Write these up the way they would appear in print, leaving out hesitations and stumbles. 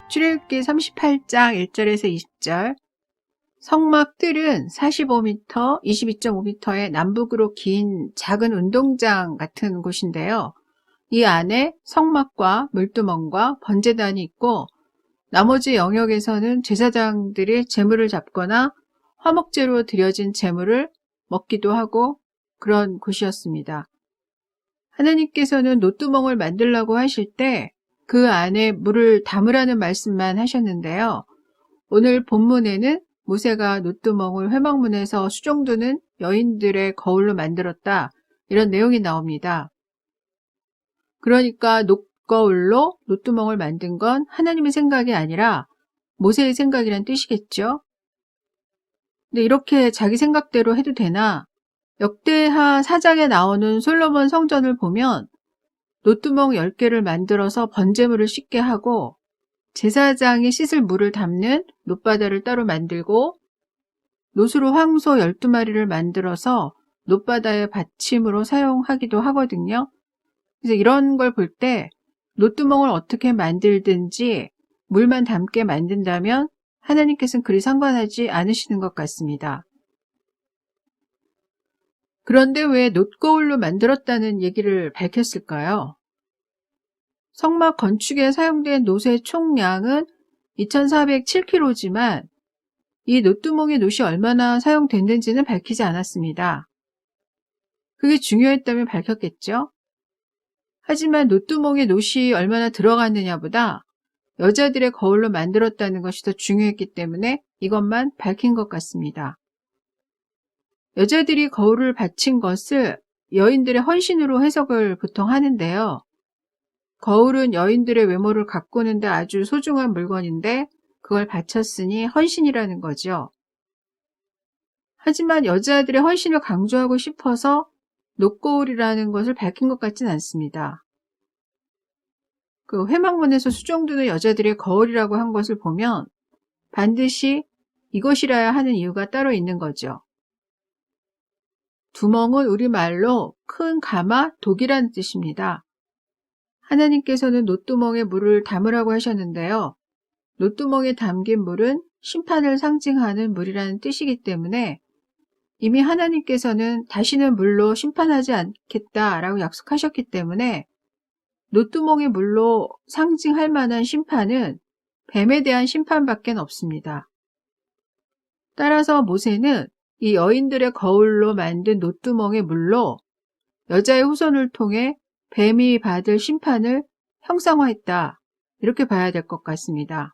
출애굽기 38장 1절에서 20절. 성막 뜰은 45m, 22.5m의 남북으로 긴 작은 운동장 같은 곳인데요. 이 안에 성막과 물두멍과 번제단이 있고 나머지 영역에서는 제사장들이 제물을 잡거나 화목제로 드려진 제물을 먹기도 하고 그런 곳이었습니다. 하나님께서는 노뚜멍을 만들라고 하실 때 그 안에 물을 담으라는 말씀만 하셨는데요. 오늘 본문에는 모세가 노뚜멍을 회막문에서 수종드는 여인들의 거울로 만들었다, 이런 내용이 나옵니다. 그러니까 녹거울로 노뚜멍을 만든 건 하나님의 생각이 아니라 모세의 생각이란 뜻이겠죠. 근데 이렇게 자기 생각대로 해도 되나? 역대하 4장에 나오는 솔로몬 성전을 보면 노뚜멍 10개를 만들어서 번제물을 씻게 하고 제사장이 씻을 물을 담는 놋바다를 따로 만들고 노수로 황소 12마리를 만들어서 놋바다의 받침으로 사용하기도 하거든요. 그래서 이런 걸 볼 때 노뚜멍을 어떻게 만들든지 물만 담게 만든다면 하나님께서는 그리 상관하지 않으시는 것 같습니다. 그런데 왜 놋거울로 만들었다는 얘기를 밝혔을까요? 성막 건축에 사용된 놋의 총량은 2407kg지만 이 노뚜멍의 놋이 얼마나 사용됐는지는 밝히지 않았습니다. 그게 중요했다면 밝혔겠죠? 하지만 노뚜멍의 놋이 얼마나 들어갔느냐보다 여자들의 거울로 만들었다는 것이 더 중요했기 때문에 이것만 밝힌 것 같습니다. 여자들이 거울을 바친 것을 여인들의 헌신으로 해석을 보통 하는데요. 거울은 여인들의 외모를 가꾸는 데 아주 소중한 물건인데 그걸 바쳤으니 헌신이라는 거죠. 하지만 여자들의 헌신을 강조하고 싶어서 놋거울이라는 것을 밝힌 것 같진 않습니다. 그 회막문에서 수종드는 여자들의 거울이라고 한 것을 보면 반드시 이것이라야 하는 이유가 따로 있는 거죠. 두멍은 우리말로 큰 가마, 독이라는 뜻입니다. 하나님께서는 놋두멍에 물을 담으라고 하셨는데요. 놋두멍에 담긴 물은 심판을 상징하는 물이라는 뜻이기 때문에 이미 하나님께서는 다시는 물로 심판하지 않겠다라고 약속하셨기 때문에 놋두멍의 물로 상징할 만한 심판은 뱀에 대한 심판밖에 없습니다. 따라서 모세는 이 여인들의 거울로 만든 놋두멍의 물로 여자의 후손을 통해 뱀이 받을 심판을 형상화했다, 이렇게 봐야 될 것 같습니다.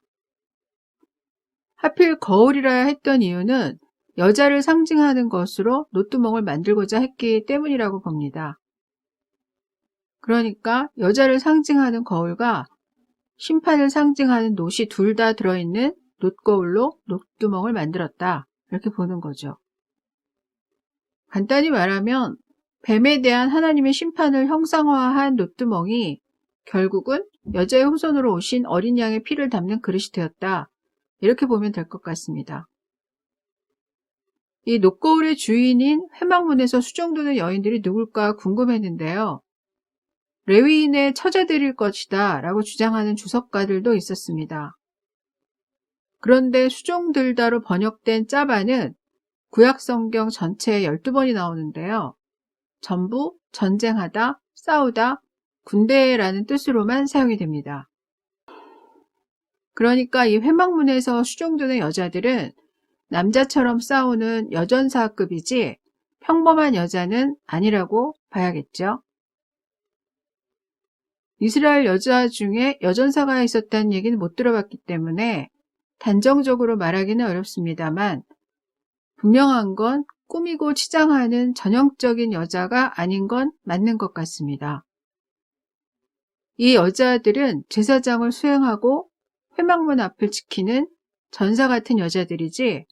하필 거울이라 했던 이유는 여자를 상징하는 것으로 놋두멍을 만들고자 했기 때문이라고 봅니다. 그러니까 여자를 상징하는 거울과 심판을 상징하는 놋이 둘 다 들어있는 놋거울로 놋두멍을 만들었다, 이렇게 보는 거죠. 간단히 말하면 뱀에 대한 하나님의 심판을 형상화한 놋두멍이 결국은 여자의 후손으로 오신 어린 양의 피를 담는 그릇이 되었다, 이렇게 보면 될 것 같습니다. 이 놋거울의 주인인 회막문에서 수종드는 여인들이 누굴까 궁금했는데요. 레위인의 처자들일 것이다 라고 주장하는 주석가들도 있었습니다. 그런데 수종들다로 번역된 짜바는 구약성경 전체에 12번이 나오는데요. 전부 전쟁하다, 싸우다, 군대라는 뜻으로만 사용이 됩니다. 그러니까 이 회막문에서 수종드는 여자들은 남자처럼 싸우는 여전사급이지 평범한 여자는 아니라고 봐야겠죠. 이스라엘 여자 중에 여전사가 있었다는 얘기는 못 들어봤기 때문에 단정적으로 말하기는 어렵습니다만 분명한 건 꾸미고 치장하는 전형적인 여자가 아닌 건 맞는 것 같습니다. 이 여자들은 제사장을 수행하고 회막문 앞을 지키는 전사 같은 여자들이지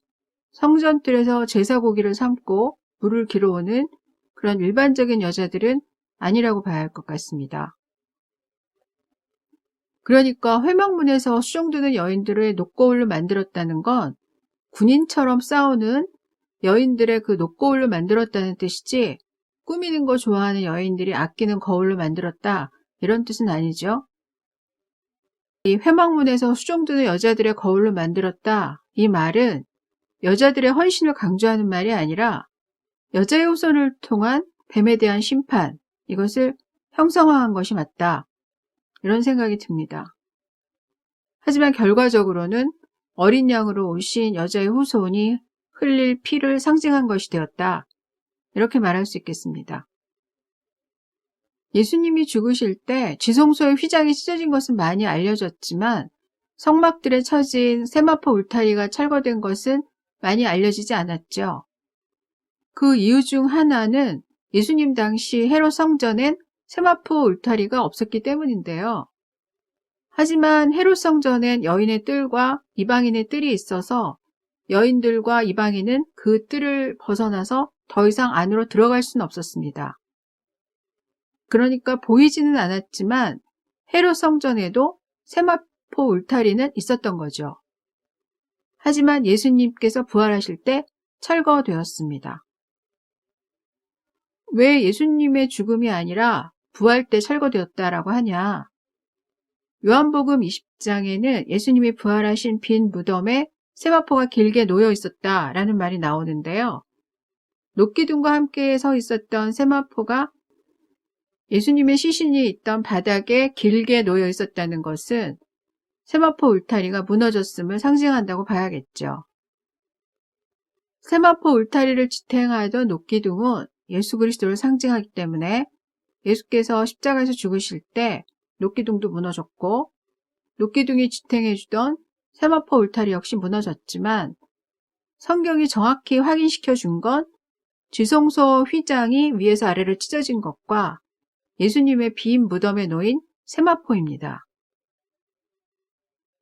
성전뜰에서 제사 고기를 삶고 물을 길어오는 그런 일반적인 여자들은 아니라고 봐야 할 것 같습니다. 그러니까 회막문에서 수종드는 여인들을 놋거울로 만들었다는 건 군인처럼 싸우는 여인들의 그 놋거울로 만들었다는 뜻이지 꾸미는 거 좋아하는 여인들이 아끼는 거울로 만들었다, 이런 뜻은 아니죠. 이 회막문에서 수종드는 여자들의 거울로 만들었다. 이 말은 여자들의 헌신을 강조하는 말이 아니라 여자의 후손을 통한 뱀에 대한 심판, 이것을 형성화한 것이 맞다. 이런 생각이 듭니다. 하지만 결과적으로는 어린 양으로 오신 여자의 후손이 흘릴 피를 상징한 것이 되었다. 이렇게 말할 수 있겠습니다. 예수님이 죽으실 때 지성소의 휘장이 찢어진 것은 많이 알려졌지만 성막들에 쳐진 세마포 울타리가 철거된 것은 많이 알려지지 않았죠. 그 이유 중 하나는 예수님 당시 헤롯 성전엔 세마포 울타리가 없었기 때문인데요. 하지만 헤롯 성전엔 여인의 뜰과 이방인의 뜰이 있어서 여인들과 이방인은 그 뜰을 벗어나서 더 이상 안으로 들어갈 수는 없었습니다. 그러니까 보이지는 않았지만 헤롯 성전에도 세마포 울타리는 있었던 거죠. 하지만 예수님께서 부활하실 때 철거되었습니다. 왜 예수님의 죽음이 아니라 부활 때 철거되었다라고 하냐? 요한복음 20장에는 예수님이 부활하신 빈 무덤에 세마포가 길게 놓여 있었다라는 말이 나오는데요. 녹기둥과 함께 서 있었던 세마포가 예수님의 시신이 있던 바닥에 길게 놓여 있었다는 것은 세마포 울타리가 무너졌음을 상징한다고 봐야겠죠. 세마포 울타리를 지탱하던 녹기둥은 예수 그리스도를 상징하기 때문에 예수께서 십자가에서 죽으실 때 녹기둥도 무너졌고 녹기둥이 지탱해주던 세마포 울타리 역시 무너졌지만 성경이 정확히 확인시켜 준 건 지성소 휘장이 위에서 아래로 찢어진 것과 예수님의 빈 무덤에 놓인 세마포입니다.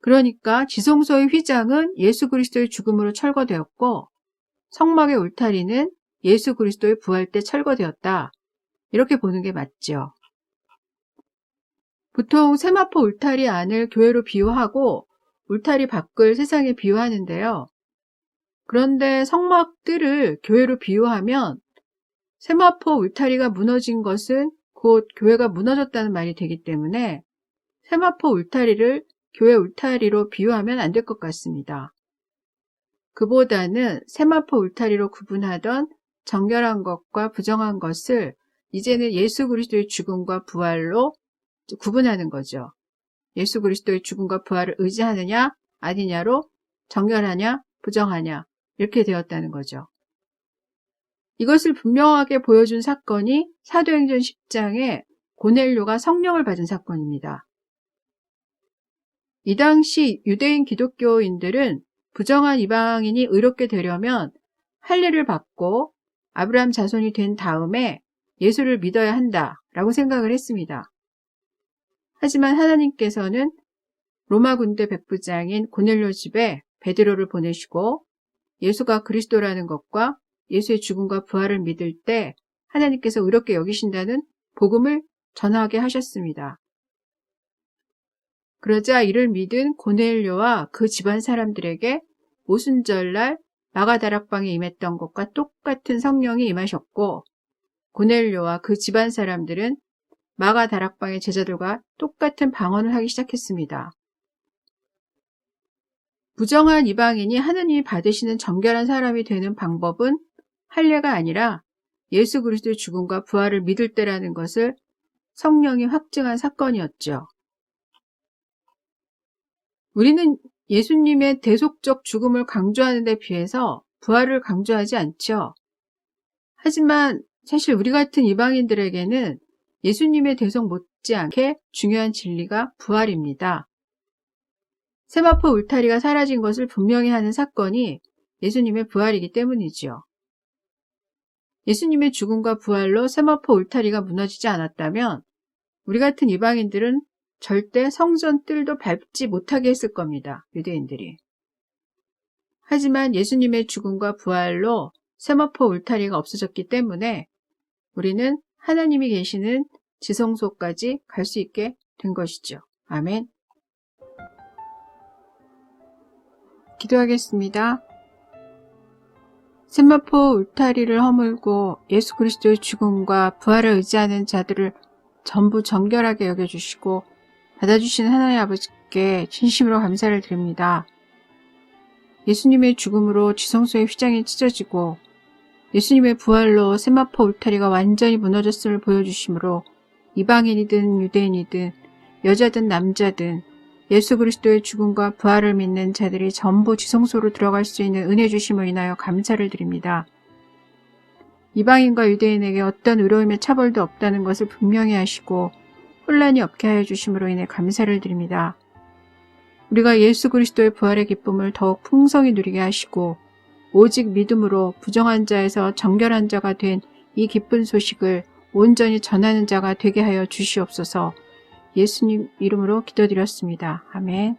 그러니까 지성소의 휘장은 예수 그리스도의 죽음으로 철거되었고 성막의 울타리는 예수 그리스도의 부활 때 철거되었다. 이렇게 보는 게 맞죠. 보통 세마포 울타리 안을 교회로 비유하고 울타리 밖을 세상에 비유하는데요. 그런데 성막 뜰을 교회로 비유하면 세마포 울타리가 무너진 것은 곧 교회가 무너졌다는 말이 되기 때문에 세마포 울타리를 교회 울타리로 비유하면 안 될 것 같습니다. 그보다는 세마포 울타리로 구분하던 정결한 것과 부정한 것을 이제는 예수 그리스도의 죽음과 부활로 구분하는 거죠. 예수 그리스도의 죽음과 부활을 의지하느냐 아니냐로 정결하냐 부정하냐 이렇게 되었다는 거죠. 이것을 분명하게 보여준 사건이 사도행전 10장에 고넬료가 성령을 받은 사건입니다. 이 당시 유대인 기독교인들은 부정한 이방인이 의롭게 되려면 할례를 받고 아브라함 자손이 된 다음에 예수를 믿어야 한다라고 생각을 했습니다. 하지만 하나님께서는 로마 군대 백부장인 고넬료 집에 베드로를 보내시고 예수가 그리스도라는 것과 예수의 죽음과 부활을 믿을 때 하나님께서 의롭게 여기신다는 복음을 전하게 하셨습니다. 그러자 이를 믿은 고넬료와 그 집안 사람들에게 오순절날 마가다락방에 임했던 것과 똑같은 성령이 임하셨고 고넬료와 그 집안 사람들은 마가다락방의 제자들과 똑같은 방언을 하기 시작했습니다. 부정한 이방인이 하느님이 받으시는 정결한 사람이 되는 방법은 할례가 아니라 예수 그리스도의 죽음과 부활을 믿을 때라는 것을 성령이 확증한 사건이었죠. 우리는 예수님의 대속적 죽음을 강조하는 데 비해서 부활을 강조하지 않죠. 하지만 사실 우리 같은 이방인들에게는 예수님의 대속 못지않게 중요한 진리가 부활입니다. 세마포 울타리가 사라진 것을 분명히 하는 사건이 예수님의 부활이기 때문이죠. 예수님의 죽음과 부활로 세마포 울타리가 무너지지 않았다면 우리 같은 이방인들은 절대 성전 뜰도 밟지 못하게 했을 겁니다. 유대인들이. 하지만 예수님의 죽음과 부활로 세마포 울타리가 없어졌기 때문에 우리는 하나님이 계시는 지성소까지 갈 수 있게 된 것이죠. 아멘. 기도하겠습니다. 세마포 울타리를 허물고 예수 그리스도의 죽음과 부활을 의지하는 자들을 전부 정결하게 여겨주시고 받아주시는 하나님 아버지 주께 진심으로 감사를 드립니다. 예수님의 죽음으로 지성소의 휘장이 찢어지고 예수님의 부활로 세마포 울타리가 완전히 무너졌음을 보여주심으로 이방인이든 유대인이든 여자든 남자든 예수 그리스도의 죽음과 부활을 믿는 자들이 전부 지성소로 들어갈 수 있는 은혜 주심을 인하여 감사를 드립니다. 이방인과 유대인에게 어떤 의로움의 차별도 없다는 것을 분명히 하시고 혼란이 없게 하여 주심으로 인해 감사를 드립니다. 우리가 예수 그리스도의 부활의 기쁨을 더욱 풍성히 누리게 하시고 오직 믿음으로 부정한 자에서 정결한 자가 된 이 기쁜 소식을 온전히 전하는 자가 되게 하여 주시옵소서. 예수님 이름으로 기도드렸습니다. 아멘.